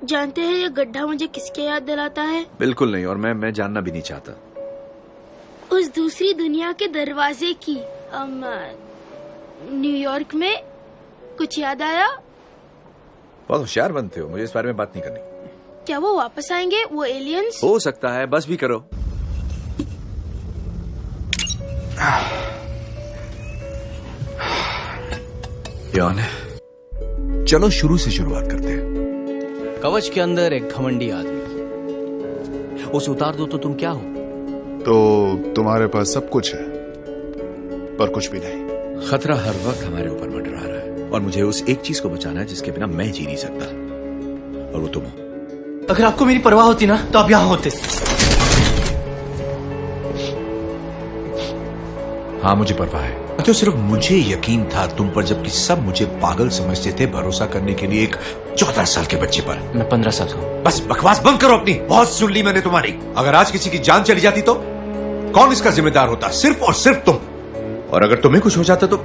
जानते हैं ये गड्ढा मुझे किसके याद दिलाता है? बिल्कुल नहीं, और मैं जानना भी नहीं चाहता। उस दूसरी दुनिया के दरवाजे की। न्यूयॉर्क में कुछ याद आया? बहुत होशियार बनते हो, मुझे इस बारे में बात नहीं करनी। क्या वो वापस आएंगे, वो एलियंस? हो सकता है, बस भी करो। यौन है, चलो शुरू से शुरुआत करते हैं। कवच के अंदर एक घमंडी आदमी, उसे उतार दो तो तुम क्या हो? तो तुम्हारे पास सब कुछ है पर कुछ भी नहीं। खतरा हर वक्त हमारे ऊपर मंडरा रहा है और मुझे उस एक चीज को बचाना है जिसके बिना मैं जी नहीं सकता, और वो तुम हो। अगर आपको मेरी परवाह होती ना तो आप यहां होते। हाँ, मुझे परवाह है। तो सिर्फ मुझे यकीन था तुम पर, जबकि सब मुझे पागल समझते थे भरोसा करने के लिए एक 14 साल के बच्चे पर। मैं 15 साल का हूं। बस बकवास बंद करो अपनी, बहुत सुन ली मैंने तुम्हारी। अगर आज किसी की जान चली जाती तो कौन इसका जिम्मेदार होता? सिर्फ और सिर्फ तुम। और अगर तुम्हें कुछ हो जाता तो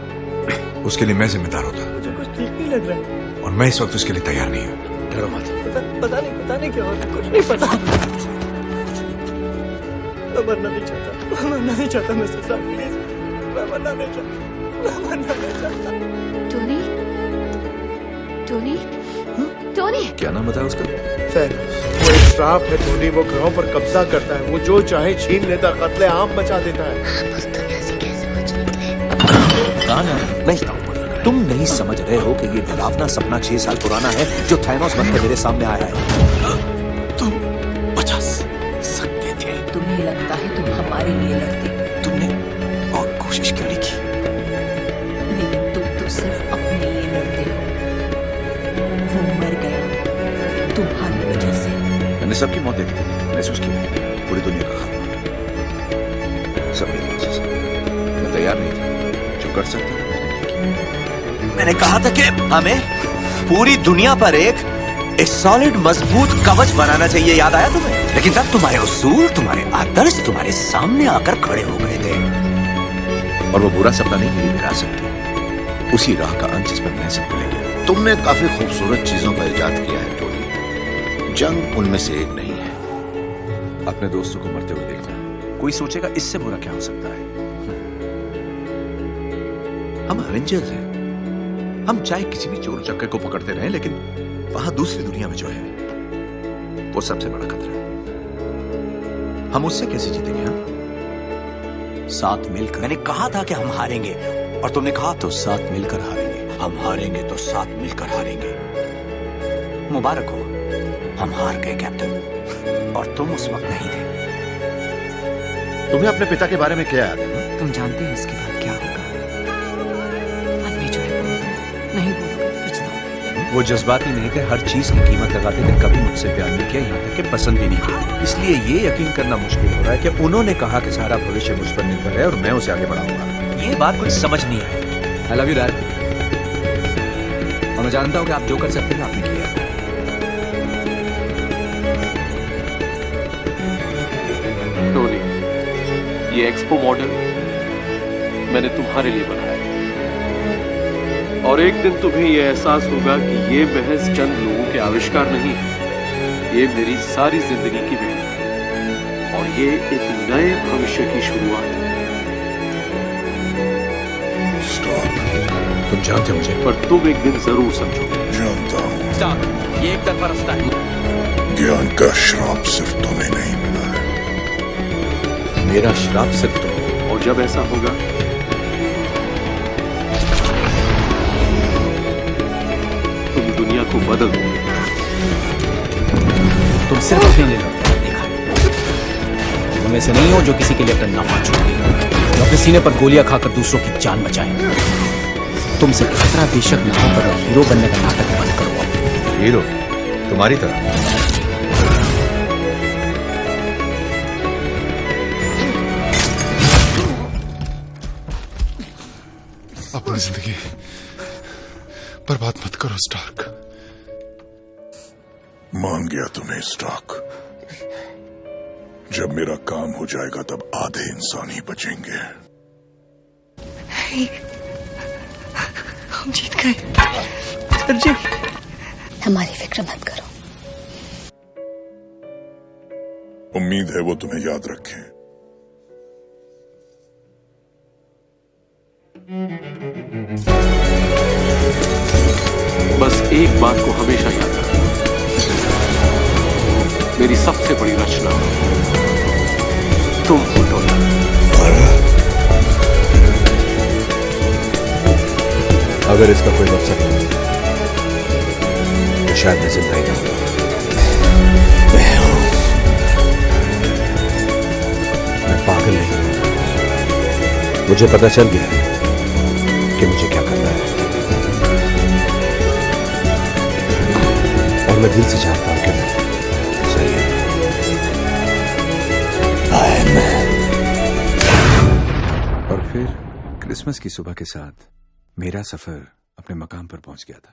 उसके लिए मैं जिम्मेदार होता। मुझे कुछ ठीक नहीं लग रहा है और मैं इस वक्त उसके लिए तैयार नहीं हूं। डरो मत। पता नहीं क्या होता, कुछ नहीं पता। मैं मरना नहीं चाहता मिस्टर साहब, प्लीज। मैं मरना नहीं चाहता। टोनी, क्या नाम बताया उसका? वो एक श्राप है टोनी। वो ग्रहों पर कब्जा करता है, वो जो चाहे छीन लेता, कत्ले आम मचा देता है। उस दुनिया से कैसे बच निकले? तुम नहीं समझ रहे हो कि ये डरावना सपना 6 साल पुराना है जो थैनोस बनकर मेरे सामने आया है। तुम बचा सकते थे। तुम्हें लगता है तुम हमारे लिए लड़ते, तुमने और कोशिश क्यों नहीं की? लेकिन तुम तो सिर्फ अपने लिए लड़ते हो। वो मर गया तुम्हारी वजह से। मैंने सबकी मौत देखी थी, महसूस की पूरी दुनिया का खात्मा। सब मेरी वजह से। मैं तैयार नहीं था, जो कर सकता था मैंने कहा था कि हमें पूरी दुनिया पर एक सॉलिड मजबूत कवच बनाना चाहिए, याद आया तुम्हें? लेकिन तब तुम्हारे उसूल, तुम्हारे आदर्श तुम्हारे सामने आकर खड़े हो गए थे। और वो बुरा सपना नहीं, मेरी विरासत थी, उसी राह का अंत जिस पर मैं सबको ले गया। तुमने काफी खूबसूरत चीजों का इजाद किया है टोनी, जंग उनमें से एक नहीं है। अपने दोस्तों को मरते हुए देखना, कोई सोचेगा इससे बुरा क्या हो सकता है। हम एवेंजर्स हैं। हम चाहे किसी भी चोर चक्कर को पकड़ते रहें, लेकिन वहां दूसरी दुनिया में जो है वो सबसे बड़ा खतरा है। हम उससे कैसे जीतेंगे? हम साथ मिलकर। मैंने कहा था कि हम हारेंगे और तुमने कहा तो साथ मिलकर हारेंगे। हम हारेंगे तो साथ मिलकर हारेंगे। मुबारक हो, हम हार गए कैप्टन, और तुम उस वक्त नहीं थे। तुम्हें अपने पिता के बारे में क्या याद है? तुम जानते हो इसके बाद क्या होगा? आदमी जो है नहीं बोलोगे, पछताओगे। वो जज्बाती नहीं थे, हर चीज की कीमत लगाते थे, कभी मुझसे प्यार नहीं किया, यहाँ तक कि पसंद भी नहीं किया। इसलिए ये यकीन करना मुश्किल हो रहा है कि उन्होंने कहा कि सारा भविष्य मुझ पर निर्भर है और मैं उसे आगे बढ़ाऊंगा। ये बात कुछ समझ नहीं आई। आई लव यू डैड, और मैं जानता हूँ कि आप जो कर सकते हैं आपने किया। टोनी, ये एक्सपो मॉडल मैंने तुम्हारे लिए बनाया, और एक दिन तुम्हें यह एहसास होगा कि ये महज चंद लोगों के आविष्कार नहीं है, ये मेरी सारी जिंदगी की मेहनत है, और ये एक नए भविष्य की शुरुआत है। तुम जानते हो मुझे, पर तुम एक दिन जरूर समझोगे। जानता हूँ। ये एक तरफा रास्ता है। ज्ञान का श्राप सिर्फ तुम्हें नहीं मिला है। मेरा श्राप सिर्फ तुम। और जब ऐसा होगा तुम दुनिया को बदल दोगे। तुम सिर्फ अपने लिए लड़ते हो, देखा है। तुम ऐसे नहीं हो जो किसी के लिए अपना नफा छोड़े, जो अपने सीने पर गोलियां खाकर दूसरों की जान बचाए। तुमसे खतरा बेशक न हो, पर हीरो बनने का नाटक बंद करो। हीरो तुम्हारी तरह। अपनी जिंदगी बर्बाद मत करो स्टार्क। मान गया तुम्हें स्टार्क। जब मेरा काम हो जाएगा तब आधे इंसान ही बचेंगे। हम जीत गए। सर जी, हमारी फिक्र मत करो, उम्मीद है वो तुम्हें याद रखें। बस एक बात को हमेशा याद रखना, मेरी सबसे बड़ी रचना तुम हो टोनी। अगर इसका कोई मकसद नहीं तो शायद मैं जिंदा ही ना हूं। मैं पागल नहीं हूं। मुझे पता चल गया है कि मुझे क्या करना है, और मैं दिल से चाहता हूं कि मैं सही है। और फिर क्रिसमस की सुबह के साथ मेरा सफर अपने मकाम पर पहुंच गया था।